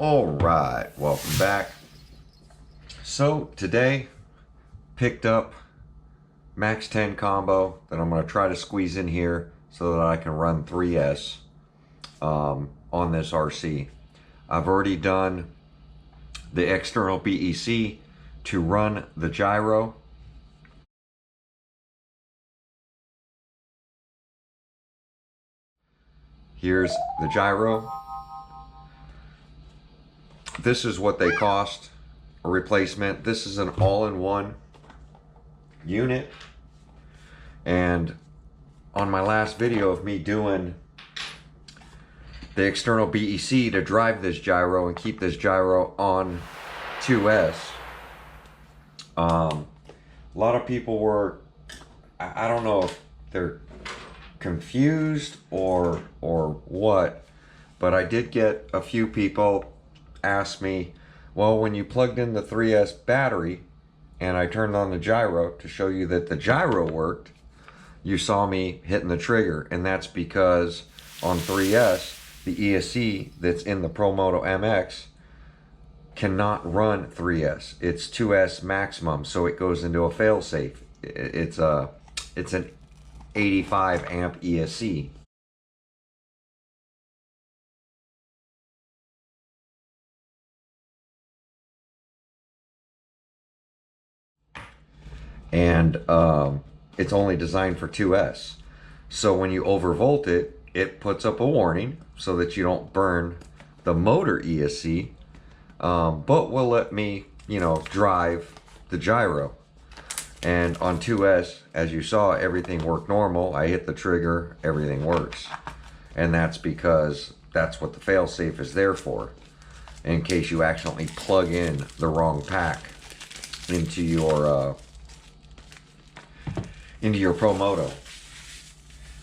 All right, welcome back. So today picked up max 10 combo that I'm going to try to squeeze in here so that I can run 3S on this RC. I've already done the external BEC to run the gyro. Here's the gyro. This is what they cost, a replacement. This is an all-in-one unit. And on my last video of me doing the external BEC to drive this gyro and keep this gyro on 2S, a lot of people were, I don't know if they're confused or what, but I did get a few people ask me, well, when you plugged in the 3S battery and I turned on the gyro to show you that the gyro worked, you saw me hitting the trigger. And that's because on 3S, the ESC that's in the Promoto MX cannot run 3S. It's 2S maximum, so it goes into a failsafe. It's an 85 amp ESC. And it's only designed for 2S. So when you overvolt it, it puts up a warning so that you don't burn the motor ESC, but will let me, drive the gyro. And on 2S, as you saw, everything worked normal. I hit the trigger, everything works. And that's because that's what the failsafe is there for, in case you accidentally plug in the wrong pack into your Promoto,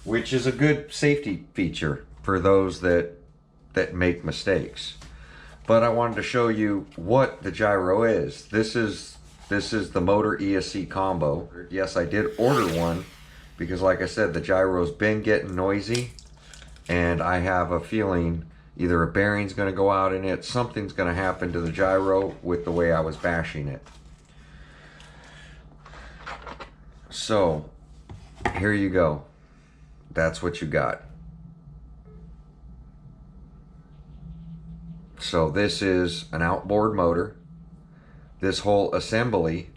which is a good safety feature for those that make mistakes. But I wanted to show you what the gyro is. This is the motor ESC combo. Yes, I did order one because, like I said, the gyro's been getting noisy, and I have a feeling either a bearing's going to go out in it, something's going to happen to the gyro with the way I was bashing it. So here you go. That's what you got. So this is an outboard motor. This whole assembly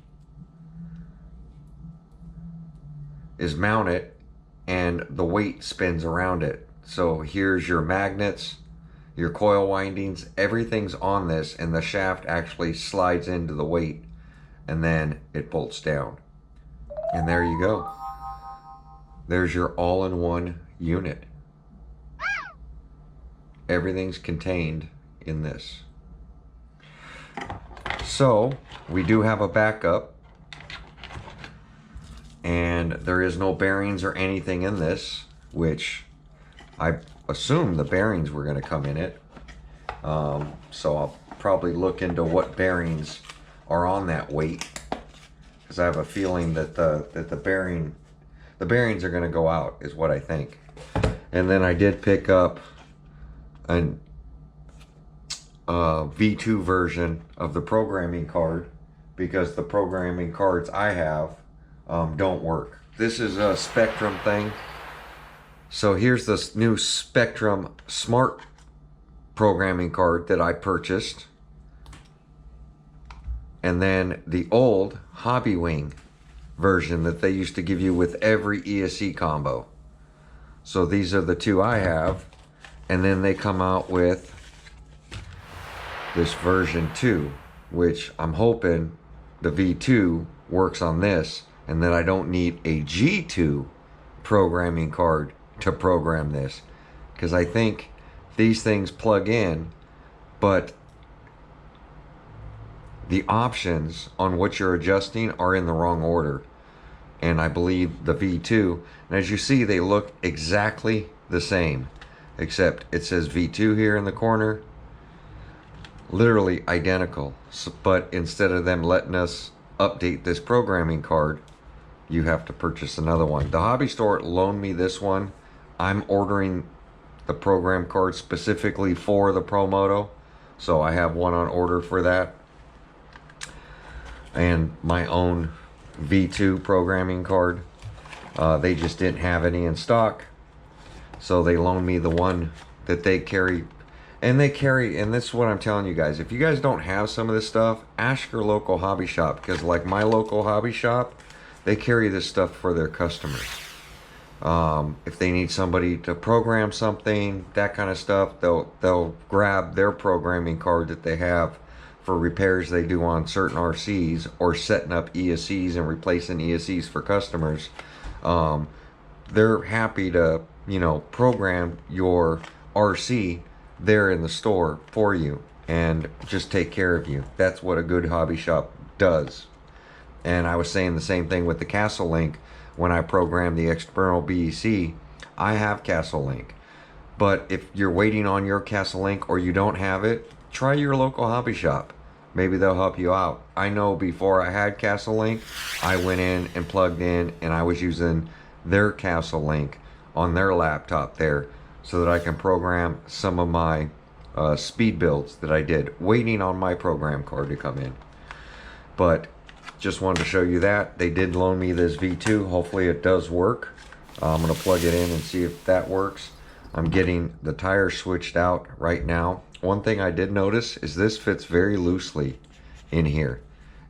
is mounted and the weight spins around it. So here's your magnets, your coil windings, everything's on this, and the shaft actually slides into the weight and then it bolts down. And there you go. There's your all-in-one unit. Everything's contained in this. So we do have a backup, and there is no bearings or anything in this, which I assume the bearings were going to come in it. So I'll probably look into what bearings are on that weight, because I have a feeling that the bearings are going to go out, is what I think. And then I did pick up an V2 version of the programming card, because the programming cards I have don't work. This is a Spectrum thing. So here's this new Spectrum Smart programming card that I purchased. And then the old Hobby Wing version that they used to give you with every ESC combo. So these are the two I have. And then they come out with this version 2, which I'm hoping the V2 works on this, and that I don't need a G2 programming card to program this, because I think these things plug in, but the options on what you're adjusting are in the wrong order. And I believe the V2, and as you see, they look exactly the same, except it says V2 here in the corner, literally identical. So, but instead of them letting us update this programming card, you have to purchase another one. The hobby store loaned me this one. I'm ordering the program card specifically for the Promoto, So I have one on order for that. And my own V2 programming card. They just didn't have any in stock. So they loaned me the one that they carry. And they carry, and this is what I'm telling you guys. If you guys don't have some of this stuff, ask your local hobby shop. Because like my local hobby shop, they carry this stuff for their customers. If they need somebody to program something, that kind of stuff, they'll grab their programming card that they have for repairs they do on certain RCs, or setting up ESCs and replacing ESCs for customers. They're happy to, you know, program your RC there in the store for you and just take care of you. That's what a good hobby shop does. And I was saying the same thing with the Castle Link. When I program the external BEC, I have Castle Link. But if you're waiting on your Castle Link or you don't have it, try your local hobby shop. Maybe they'll help you out. I know before I had Castle Link, I went in and plugged in and I was using their Castle Link on their laptop there so that I can program some of my speed builds that I did, waiting on my program card to come in. But just wanted to show you that. They did loan me this V2. Hopefully it does work. I'm going to plug it in and see if that works. I'm getting the tires switched out right now. One thing I did notice is this fits very loosely in here.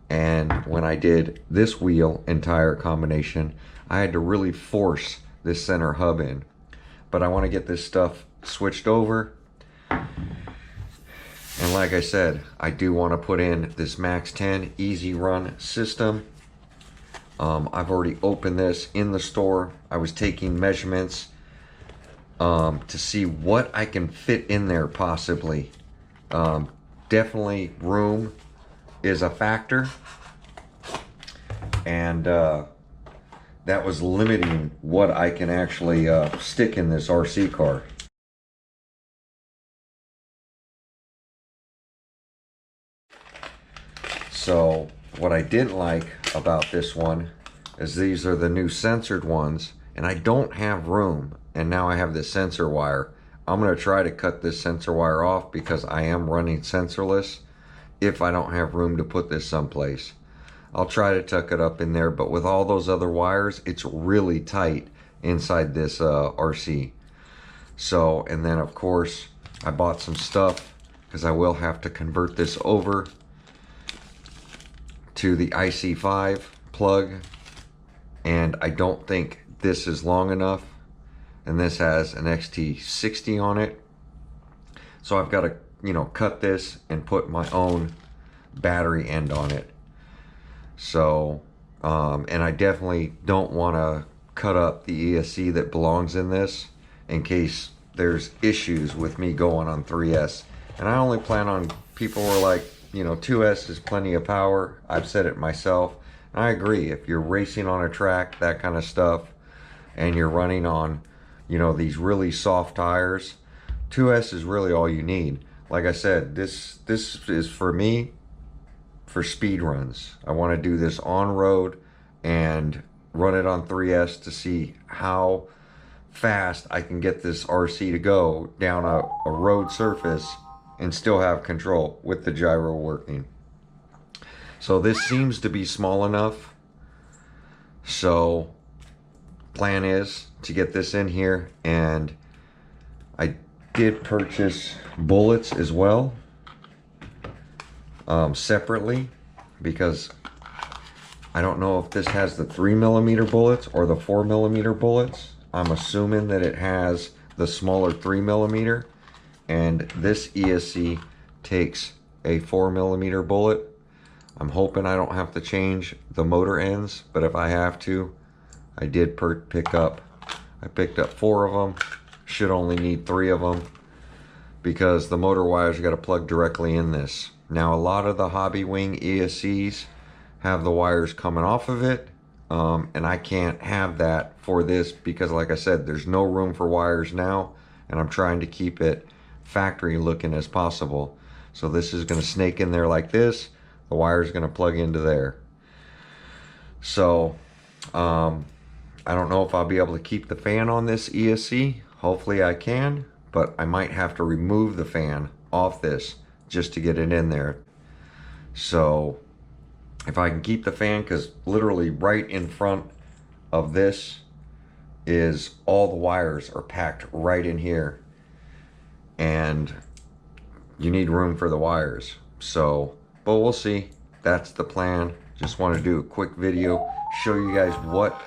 And when I did this wheel and tire combination, I had to really force this center hub in. But I want to get this stuff switched over. And like I said, I do want to put in this Max 10 Easy Run system. I've already opened this in the store. I was taking measurements to see what I can fit in there possibly. Definitely room is a factor. And that was limiting what I can actually stick in this RC car. So what I didn't like about this one is these are the new censored ones, and I don't have room, and now I have this sensor wire. I'm going to try to cut this sensor wire off because I am running sensorless if I don't have room to put this someplace. I'll try to tuck it up in there, but with all those other wires, it's really tight inside this RC. So, and then of course, I bought some stuff because I will have to convert this over to the IC5 plug, and I don't think this is long enough, and this has an XT60 on it, so I've got to, you know, cut this and put my own battery end on it. So and I definitely don't want to cut up the ESC that belongs in this in case there's issues with me going on 3S. And I only plan on, people were like, you know, 2S is plenty of power. I've said it myself. And I agree. If you're racing on a track, that kind of stuff, and you're running on, you know, these really soft tires, 2S is really all you need. Like I said, this is for me, for speed runs. I want to do this on road and run it on 3S to see how fast I can get this RC to go down a road surface and still have control with the gyro working. So this seems to be small enough. So plan is to get this in here, and I did purchase bullets as well, separately, because I don't know if this has the 3mm bullets or the 4mm bullets. I'm assuming that it has the smaller 3mm, and this ESC takes a 4mm bullet. I'm hoping I don't have to change the motor ends, but if I have to, I did pick up 4 of them. Should only need 3 of them because the motor wires got to plug directly in this. Now a lot of the Hobby Wing ESCs have the wires coming off of it, and I can't have that for this because, like I said, there's no room for wires now, and I'm trying to keep it factory looking as possible. So this is going to snake in there like this. The wire is going to plug into there. So I don't know if I'll be able to keep the fan on this ESC. Hopefully I can, but I might have to remove the fan off this just to get it in there. So if I can keep the fan, because literally right in front of this is all the wires are packed right in here, and you need room for the wires. So, but we'll see. That's the plan. Just want to do a quick video, show you guys what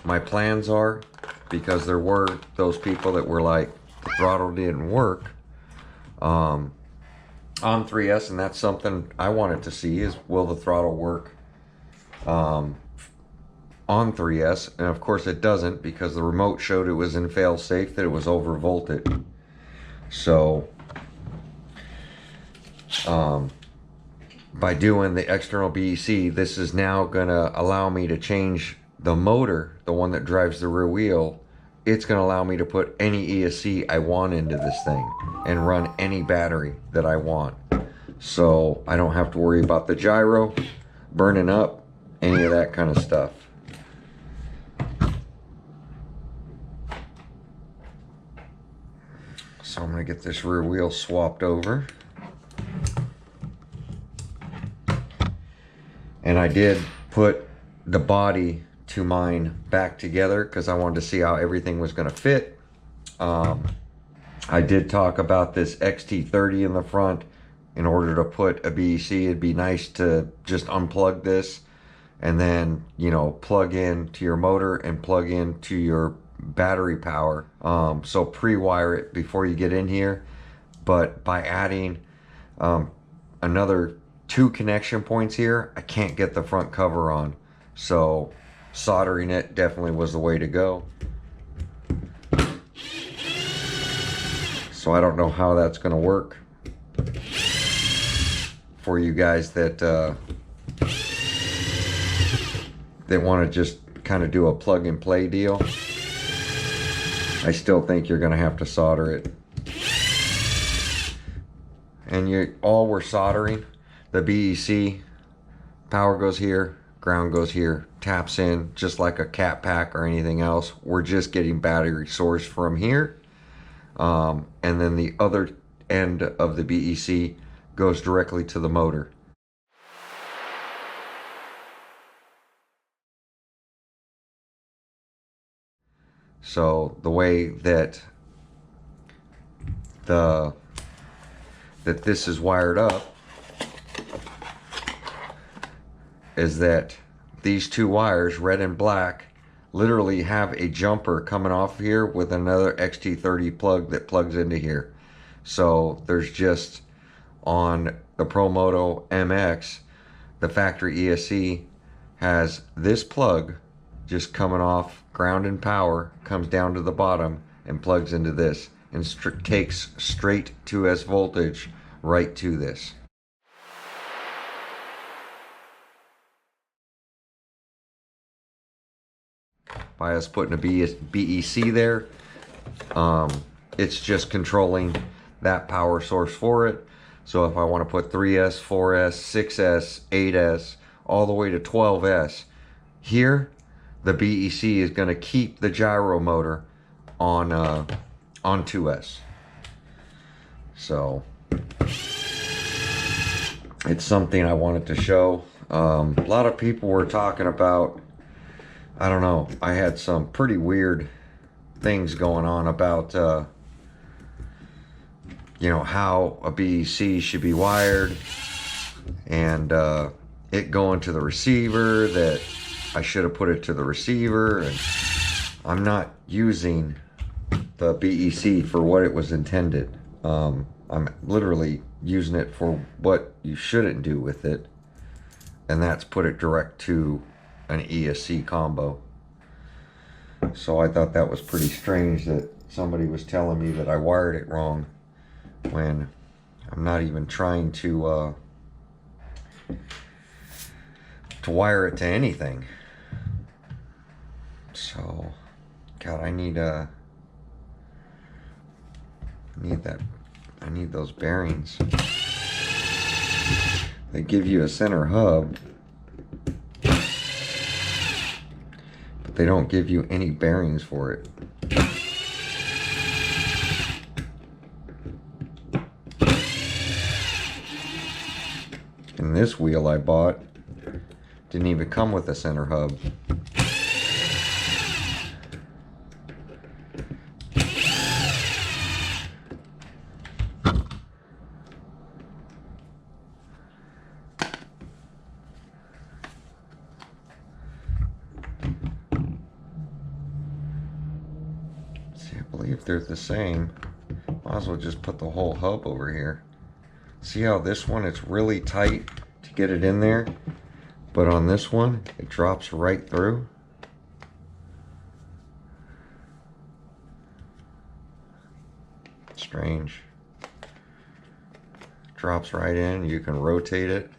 my plans are, because there were those people that were like, the throttle didn't work on 3S, and that's something I wanted to see, is will the throttle work on 3S? And of course it doesn't, because the remote showed it was in fail safe, that it was overvolted. So by doing the external BEC, this is now gonna allow me to change the motor, the one that drives the rear wheel. It's gonna allow me to put any ESC I want into this thing and run any battery that I want. So I don't have to worry about the gyro burning up, any of that kind of stuff. So I'm gonna get this rear wheel swapped over. And I did put the body to mine back together because I wanted to see how everything was gonna fit. I did talk about this XT30 in the front. In order to put a BEC, it'd be nice to just unplug this and then, you know, plug in to your motor and plug in to your battery power. So pre-wire it before you get in here. But by adding another 2 connection points here, I can't get the front cover on. So soldering it definitely was the way to go. So I don't know how that's going to work for you guys that want to just kind of do a plug and play deal. I still think you're going to have to solder it. And all we're soldering, the BEC, power goes here, ground goes here, taps in just like a cat pack or anything else. We're just getting battery source from here. And then the other end of the BEC goes directly to the motor. So the way that this is wired up is that these 2 wires, red and black, literally have a jumper coming off here with another XT30 plug that plugs into here. So there's just, on the Promoto MX, the factory ESC has this plug just coming off ground and power, comes down to the bottom and plugs into this, and takes straight 2S voltage right to this. By us putting a BEC there, it's just controlling that power source for it. So if I want to put 3S, 4S, 6S, 8S, all the way to 12S, here the BEC is going to keep the gyro motor on 2S. So it's something I wanted to show. A lot of people were talking about, I don't know, I had some pretty weird things going on about you know, how a BEC should be wired, and it going to the receiver, that I should have put it to the receiver, and I'm not using the BEC for what it was intended. I'm literally using it for what you shouldn't do with it, and that's put it direct to an ESC combo. So I thought that was pretty strange that somebody was telling me that I wired it wrong, when I'm not even trying to wire it to anything. So, God, I need those bearings. They give you a center hub, but they don't give you any bearings for it. And this wheel I bought didn't even come with a center hub. See, I believe they're the same. Might as well just put the whole hub over here. See how this one, it's really tight to get it in there, but on this one, it drops right through. Strange. Drops right in, you can rotate it.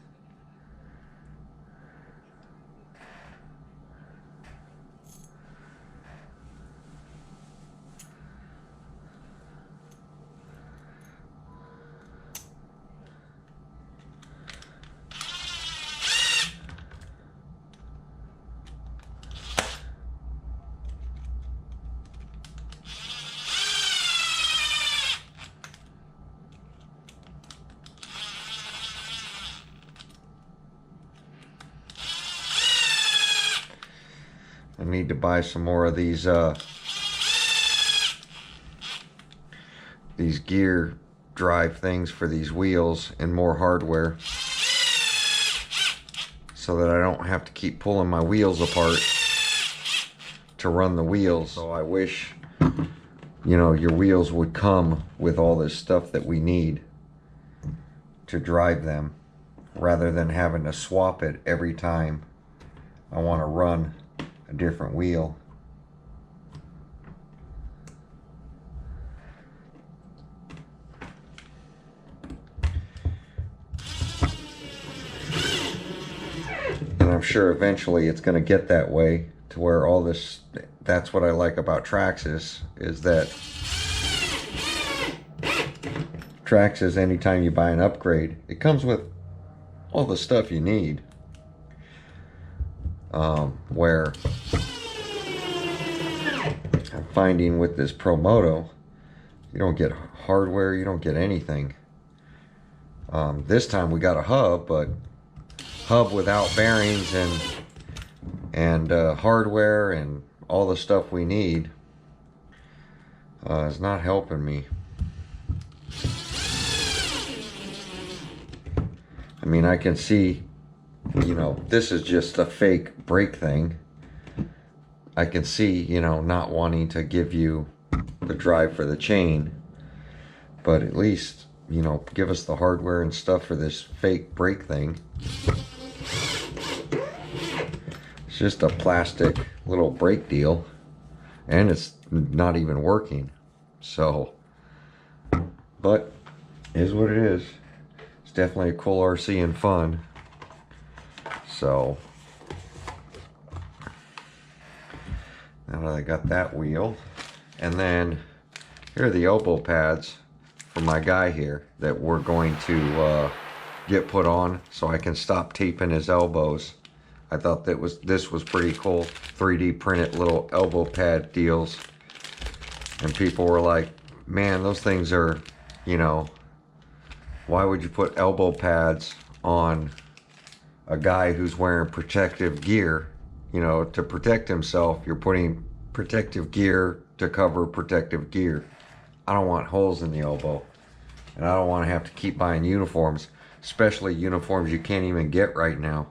I need to buy some more of these gear drive things for these wheels and more hardware so that I don't have to keep pulling my wheels apart to run the wheels. So I wish, you know, your wheels would come with all this stuff that we need to drive them rather than having to swap it every time I want to run a different wheel. And I'm sure eventually it's going to get that way to where all this, that's what I like about Traxxas, is that Traxxas, anytime you buy an upgrade, it comes with all the stuff you need. Where I'm finding with this Promoto, you don't get hardware, you don't get anything. This time we got a hub, but hub without bearings and hardware and all the stuff we need is not helping me. I mean, I can see, you know, this is just a fake brake thing. I can see, you know, not wanting to give you the drive for the chain, but at least, you know, give us the hardware and stuff for this fake brake thing. It's just a plastic little brake deal, and it's not even working. So, but it is what it is. It's definitely a cool RC and fun. So now that I got that wheel, and then here are the elbow pads for my guy here that we're going to get put on so I can stop taping his elbows. I thought this was pretty cool. 3D printed little elbow pad deals, and people were like, man, those things are, you know, why would you put elbow pads on a guy who's wearing protective gear? You know, to protect himself, you're putting protective gear to cover protective gear. I don't want holes in the elbow, and I don't want to have to keep buying uniforms, especially uniforms you can't even get right now.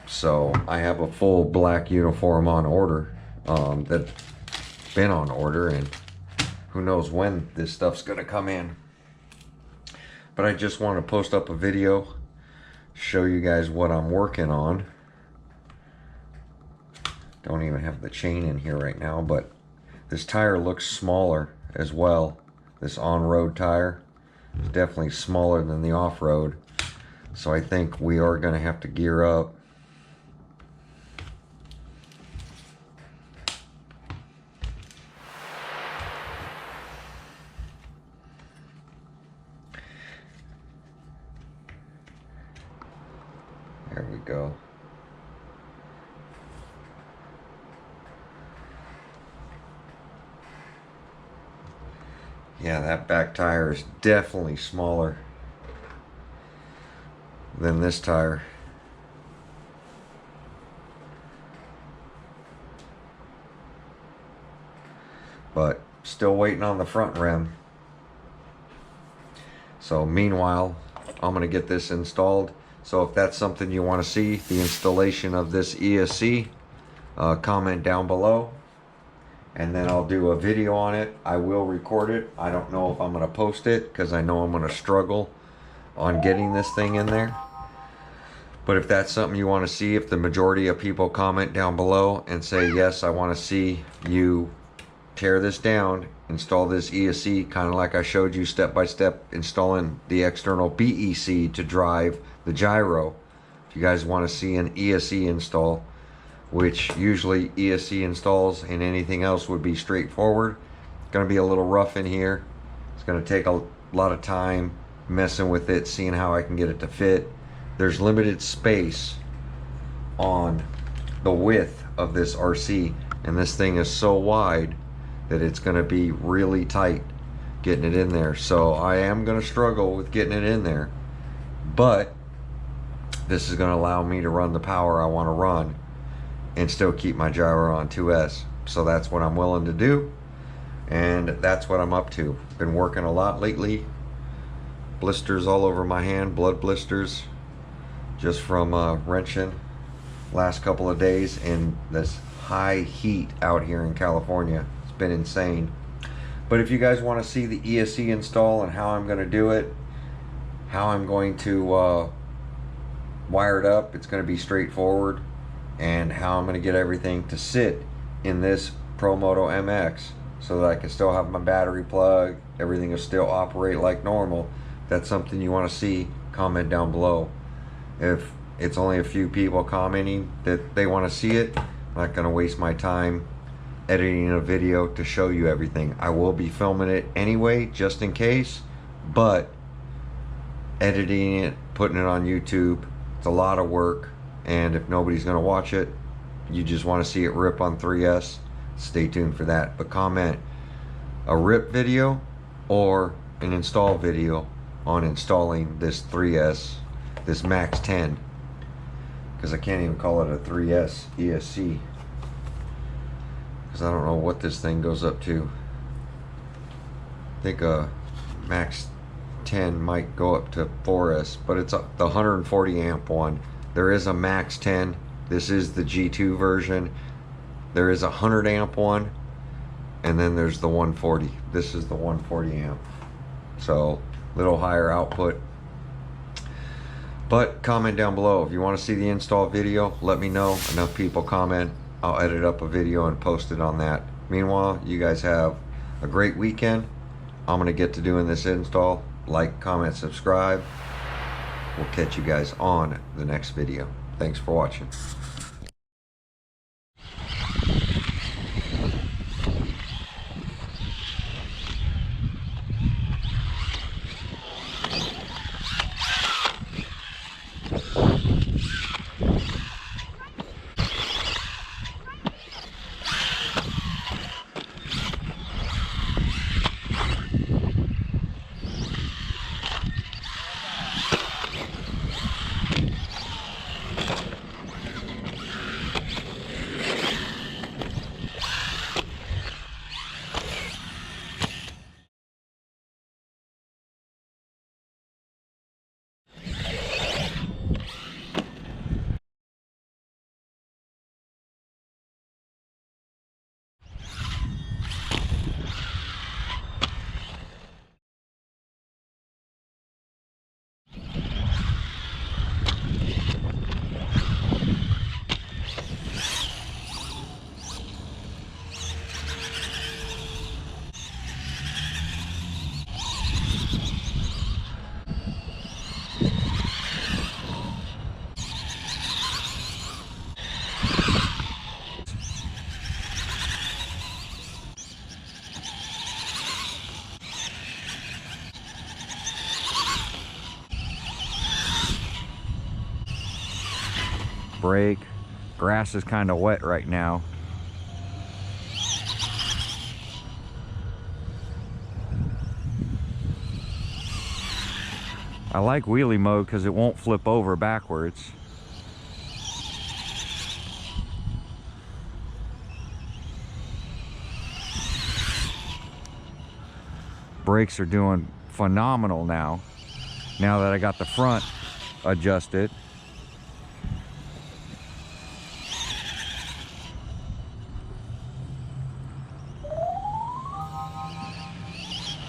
So I have a full black uniform on order, that's been on order, and who knows when this stuff's gonna come in. But I just want to post up a video, show you guys what I'm working on. Don't even have the chain in here right now, but this tire looks smaller as well. This on-road tire is definitely smaller than the off-road. So I think we are gonna have to gear up. There we go. Yeah, that back tire is definitely smaller than this tire. But still waiting on the front rim. So meanwhile, I'm going to get this installed. So if that's something you want to see, the installation of this ESC, comment down below. And then I'll do a video on it. I will record it. I don't know if I'm going to post it because I know I'm going to struggle on getting this thing in there. But if that's something you want to see, if the majority of people comment down below and say, yes, I want to see you tear this down, install this ESC, kind of like I showed you step by step installing the external BEC to drive the gyro. If you guys want to see an ESC install, which usually ESC installs and anything else would be straightforward, it's going to be a little rough in here. It's going to take a lot of time messing with it, seeing how I can get it to fit. There's limited space on the width of this RC, and this thing is so wide that it's going to be really tight getting it in there. So I am going to struggle with getting it in there, but this is going to allow me to run the power I want to run and still keep my gyro on 2S. So that's what I'm willing to do, and that's what I'm up to. Been working a lot lately. Blisters all over my hand, blood blisters, just from wrenching last couple of days in this high heat out here in California. It's been insane. But if you guys want to see the ESC install and how I'm going to do it, how I'm going to wire it up, it's going to be straightforward, and how I'm going to get everything to sit in this Promoto MX so that I can still have my battery plug, everything will still operate like normal. If that's something you want to see, comment down below. If it's only a few people commenting that they want to see it, I'm not going to waste my time editing a video to show you everything. I will be filming it anyway, just in case, but editing it, putting it on YouTube, it's a lot of work, and if nobody's going to watch it, you just want to see it rip on 3S, stay tuned for that. But comment a rip video or an install video on installing this 3S, this Max 10, because I can't even call it a 3S ESC, because I don't know what this thing goes up to. I think a Max 10 might go up to 4S, but it's the 140 amp one. There is a Max 10. This is the G2 version. There is a 100 amp one, and then there's the 140. This is the 140 amp, so a little higher output. But comment down below if you want to see the install video. Let me know. Enough people comment, I'll edit up a video and post it on that. Meanwhile, you guys have a great weekend. I'm gonna get to doing this install. Like, comment, subscribe. We'll catch you guys on the next video. Thanks for watching. Brake. Grass is kind of wet right now. I like wheelie mode because it won't flip over backwards. Brakes are doing phenomenal now that I got the front adjusted.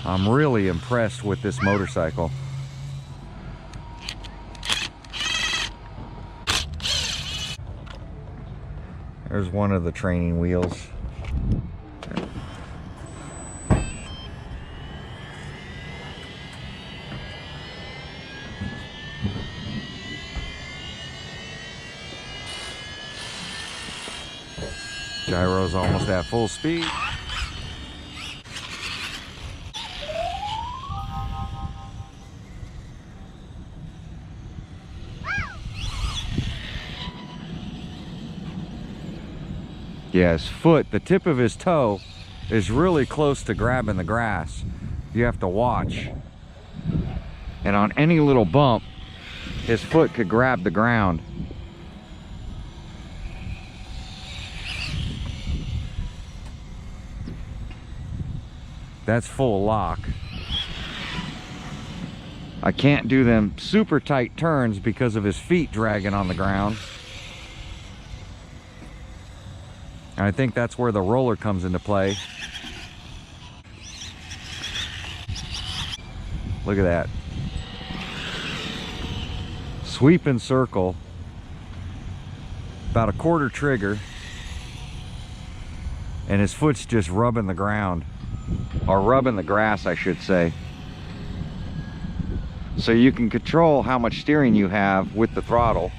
I'm really impressed with this motorcycle. There's one of the training wheels. Gyro's almost at full speed. Yeah, his foot, the tip of his toe is really close to grabbing the grass. You have to watch. And on any little bump, his foot could grab the ground. That's full lock. I can't do them super tight turns because of his feet dragging on the ground. And I think that's where the roller comes into play. Look at that. Sweep and circle. About a quarter trigger. And his foot's just rubbing the ground. Or rubbing the grass, I should say. So you can control how much steering you have with the throttle.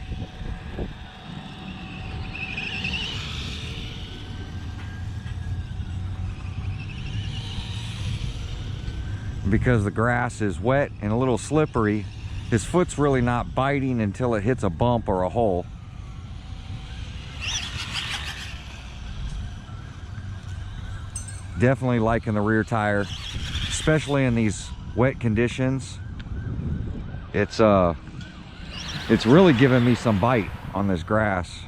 Because the grass is wet and a little slippery, his foot's really not biting until it hits a bump or a hole. Definitely liking the rear tire, especially in these wet conditions. It's really giving me some bite on this grass.